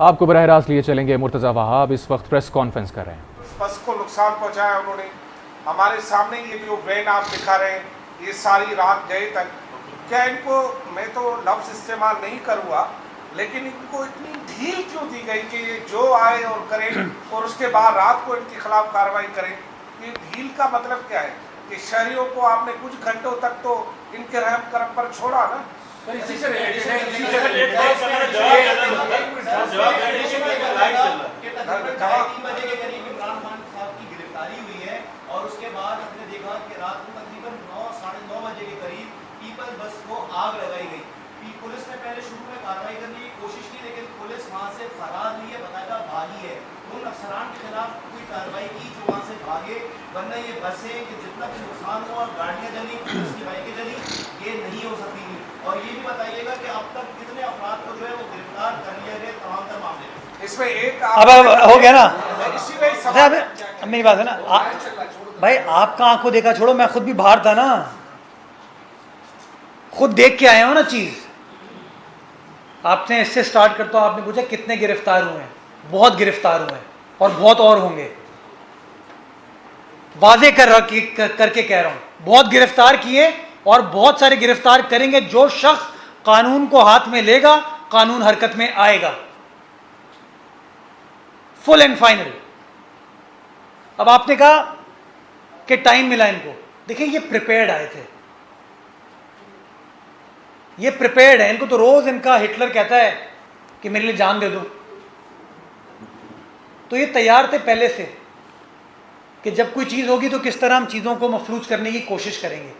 आपको बराह रास्त लिए चलेंगे। मुर्तज़ा वहाब इस वक्त प्रेस कॉन्फ्रेंस कर रहे हैं। बस को नुकसान पहुंचाया उन्होंने। हमारे सामने ये जो वैन आप दिखा रहे हैं, ये सारी रात गए तक, क्या इनको, मैं तो लफ्ज़ इस्तेमाल नहीं करूँगा, लेकिन इनको इतनी ढील क्यों दी गई कि ये जो आए और करें और उसके बाद रात को इनके खिलाफ कार्रवाई करें? ये ढील का मतलब क्या है कि शहरियों को आपने कुछ घंटों तक तो इनके रहम करम पर छोड़ा ना। और उसके बाद हमने देखा कि रात को तकरीबन 9 साढ़े 9 बजे के करीब पीपल्स बस को आग लगाई गई। पुलिस ने पहले शुरू में कार्रवाई करने की कोशिश की, लेकिन पुलिस वहां से फरार हुई है, बताया भागी है। उन अफसरान के खिलाफ कोई कार्रवाई की जो वहां से भागे, वरना ये बसें कि जितना भी नुकसान हुआ, गाड़ियां जली, पुलिस की बाइकें जली, ये नहीं हो सकती थी। और ये भी बताइएगा कि अब तक कितने अफराद को जो है वो गिरफ्तार कर लिया गया तमाम तर मामले में। इसमें एक अब हो गया ना, इसी में सवाल अब मेरी बात है ना, भाई आपका आंखों देखा छोड़ो, मैं खुद भी बाहर था ना, खुद देख के आया हूं ना चीज। आपने इससे स्टार्ट करता हूं, आपने पूछा कितने गिरफ्तार हुए हैं। बहुत गिरफ्तार हुए हैं और बहुत और होंगे। वाजे करके कह रहा हूं, बहुत गिरफ्तार किए और बहुत सारे गिरफ्तार करेंगे। जो शख्स कानून को हाथ में लेगा, कानून हरकत में आएगा, फुल एंड फाइनल। अब आपने कहा कि टाइम मिला इनको, देखिए ये प्रिपेयर्ड आए थे, ये प्रिपेयर्ड है। इनको तो रोज इनका हिटलर कहता है कि मेरे लिए जान दे दो, तो ये तैयार थे पहले से कि जब कोई चीज होगी तो किस तरह हम चीजों को मफलूज करने की कोशिश करेंगे।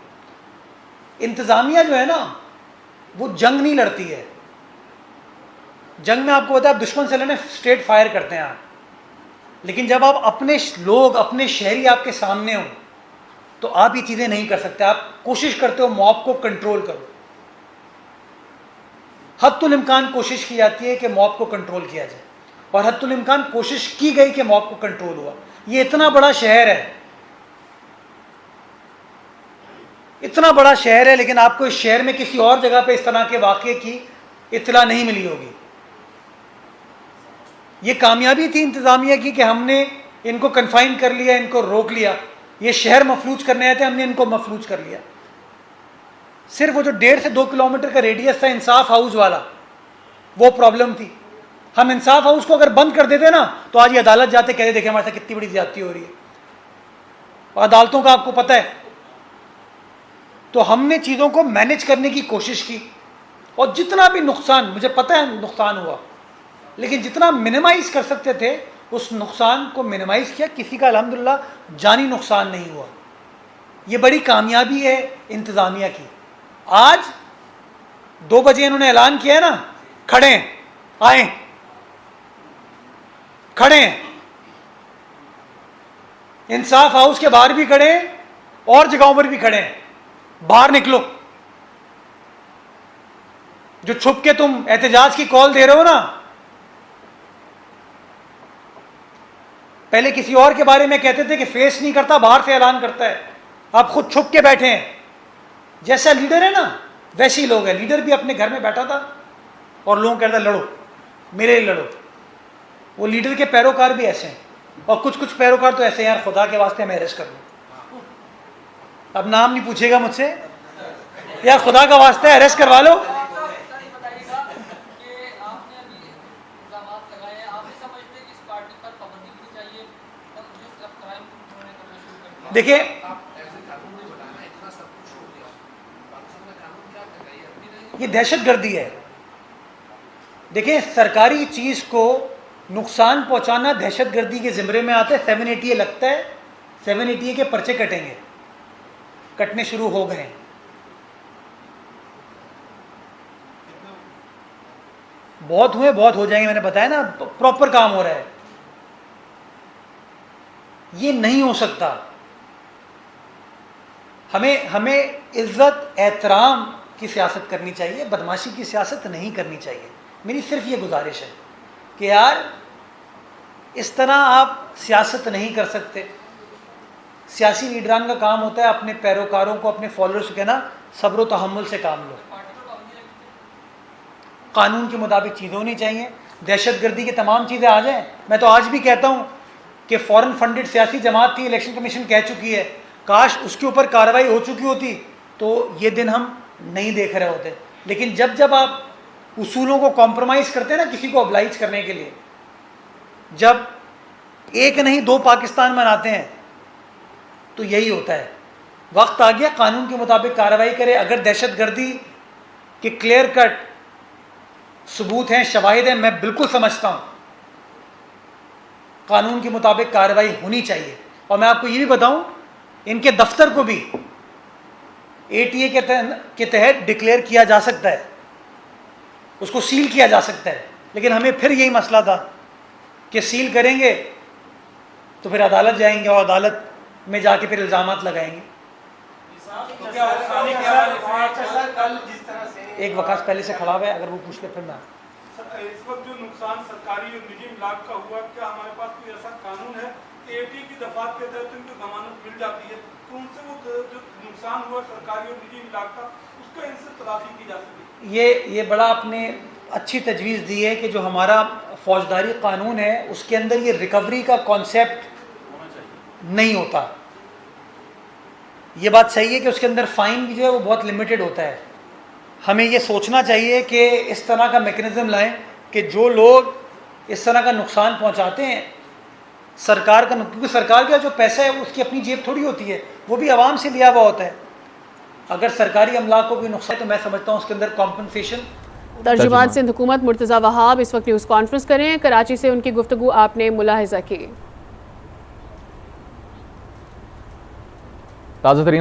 इंतजामिया जो है ना, वो जंग नहीं लड़ती है। जंग में आपको पता है, आप दुश्मन से लड़ने स्ट्रेट फायर करते हैं आप, लेकिन जब आप अपने लोग, अपने शहरी आपके सामने हो, तो आप ये चीजें नहीं कर सकते। आप कोशिश करते हो मॉब को कंट्रोल करो। हद्दुल इम्कान कोशिश की जाती है कि मॉब को कंट्रोल किया जाए, और हद्दुल इम्कान कोशिश की गई कि मॉब को कंट्रोल हुआ। ये इतना बड़ा शहर है, इतना बड़ा शहर है, लेकिन आपको इस शहर में किसी और जगह पे इस तरह के वाक़े की इत्तला नहीं मिली होगी। ये कामयाबी थी इंतज़ामिया की कि हमने इनको कन्फाइन कर लिया, इनको रोक लिया। ये शहर मफलूज करने आए थे, हमने इनको मफलूज कर लिया। सिर्फ वो जो 1.5 से 2 किलोमीटर का रेडियस था इंसाफ हाउस वाला, वो प्रॉब्लम थी। हम इंसाफ हाउस को अगर बंद कर देते ना, तो आज ये अदालत जाते, कहते देखे हमारे साथ कितनी बड़ी ज्यादती हो रही है। और अदालतों का आपको पता है, तो हमने चीज़ों को मैनेज करने की कोशिश की, और जितना भी नुकसान, मुझे पता है नुकसान हुआ, लेकिन जितना मिनिमाइज कर सकते थे उस नुकसान को मिनिमाइज किया। किसी का अल्हम्दुलिल्लाह जानी नुकसान नहीं हुआ। ये बड़ी कामयाबी है इंतज़ामिया की। आज 2 बजे इन्होंने ऐलान किया है ना, खड़े हैं, आए, खड़े हैं, इंसाफ हाउस के बाहर भी खड़े हैं और जगहों पर भी खड़े हैं। बाहर निकलो। जो छुप के तुम एहतजाज की कॉल दे रहे हो ना, पहले किसी और के बारे में कहते थे कि फेस नहीं करता, बाहर से ऐलान करता है। आप खुद छुप के बैठे हैं। जैसा लीडर है ना, वैसे ही लोग हैं। लीडर भी अपने घर में बैठा था और लोगों कहता लड़ो, मेरे लिए लड़ो। वो लीडर के पैरोकार भी ऐसे हैं, और कुछ पैरोकार तो ऐसे हैं, यार खुदा के वास्ते मैं अरेस्ट कर लूँ। अब नाम नहीं पूछेगा मुझसे, यार खुदा का वास्ते अरेस्ट करवा लो। देखिए, ये दहशतगर्दी है। देखिए, सरकारी चीज को नुकसान पहुंचाना दहशतगर्दी के जिम्मे में आता है। 780 लगता है, 780 के पर्चे कटेंगे, कटने शुरू हो गए। बहुत हुए, बहुत हो जाएंगे। मैंने बताया ना, प्रॉपर काम हो रहा है। ये नहीं हो सकता। हमें इज्जत एहतराम की सियासत करनी चाहिए, बदमाशी की सियासत नहीं करनी चाहिए। मेरी सिर्फ ये गुजारिश है कि यार इस तरह आप सियासत नहीं कर सकते। सियासी लीडरान का काम होता है अपने पैरोकारों को, अपने फॉलोअर्स को कहना सब्र व तहम्मुल से काम लो, कानून के मुताबिक चीज़ें होनी चाहिए। दहशतगर्दी की तमाम चीज़ें आ जाएं। मैं तो आज भी कहता हूँ कि फ़ॉरेन फंडेड सियासी जमात थी, इलेक्शन कमीशन कह चुकी है, काश उसके ऊपर कार्रवाई हो चुकी होती तो ये दिन हम नहीं देख रहे होते। लेकिन जब जब आप उसूलों को कॉम्प्रोमाइज़ करते हैं ना किसी को ऑब्लाइज करने के लिए, जब एक नहीं दो पाकिस्तान बनाते हैं तो यही होता है। वक्त आ गया कानून के मुताबिक कार्रवाई करे। अगर दहशतगर्दी के क्लियर कट सबूत हैं, शवाहिद हैं, मैं बिल्कुल समझता हूँ कानून के मुताबिक कार्रवाई होनी चाहिए। और मैं आपको ये भी बताऊँ, इनके दफ्तर को भी ATA के तहत डिक्लेयर किया जा सकता है, उसको सील किया जा सकता है। लेकिन हमें फिर यही मसला था कि सील करेंगे तो फिर अदालत जाएंगे और अदालत में जाके फिर इल्ज़ामात लगाएंगे। एक वकास पहले से खड़ा हुआ है, अगर वो पूछ ले फिर मैं। इस वक्त जो नुकसान सरकारी और निजी इमलाक का हुआ, क्या हमारे पास कोई ऐसा कानून है कि ATA की दफात के तहत उनको जमानत मिल जाती है तो उनसे वो जो नुकसान हुआ सरकारी और निजी इमलाक का उसका इनसे तलाशी की जा सके? ये बड़ा आपने अच्छी तजवीज़ दी है कि जो हमारा फौजदारी कानून है उसके अंदर ये रिकवरी का कॉन्सेप्ट नहीं होता। ये बात सही है कि उसके अंदर फ़ाइन भी जो है वो बहुत लिमिटेड होता है। हमें ये सोचना चाहिए कि इस तरह का मैकेनिज़्म लाएं कि जो लोग इस तरह का नुकसान पहुंचाते हैं सरकार का, क्योंकि सरकार का जो पैसा है उसकी अपनी जेब थोड़ी होती है, वो भी आवाम से लिया हुआ होता है। अगर सरकारी अमलाक को कोई नुकसान है तो मैं समझता हूँ उसके अंदर कॉम्पनसेशन। तर्जुमान सिंध हुकूमत मुर्तज़ा वहाब इस वक्त न्यूज़ कॉन्फ्रेंस कर रहे हैं। कराची से उनकी गुफ्तगू आपने मुलाहिजा की। ताज़ा तरीन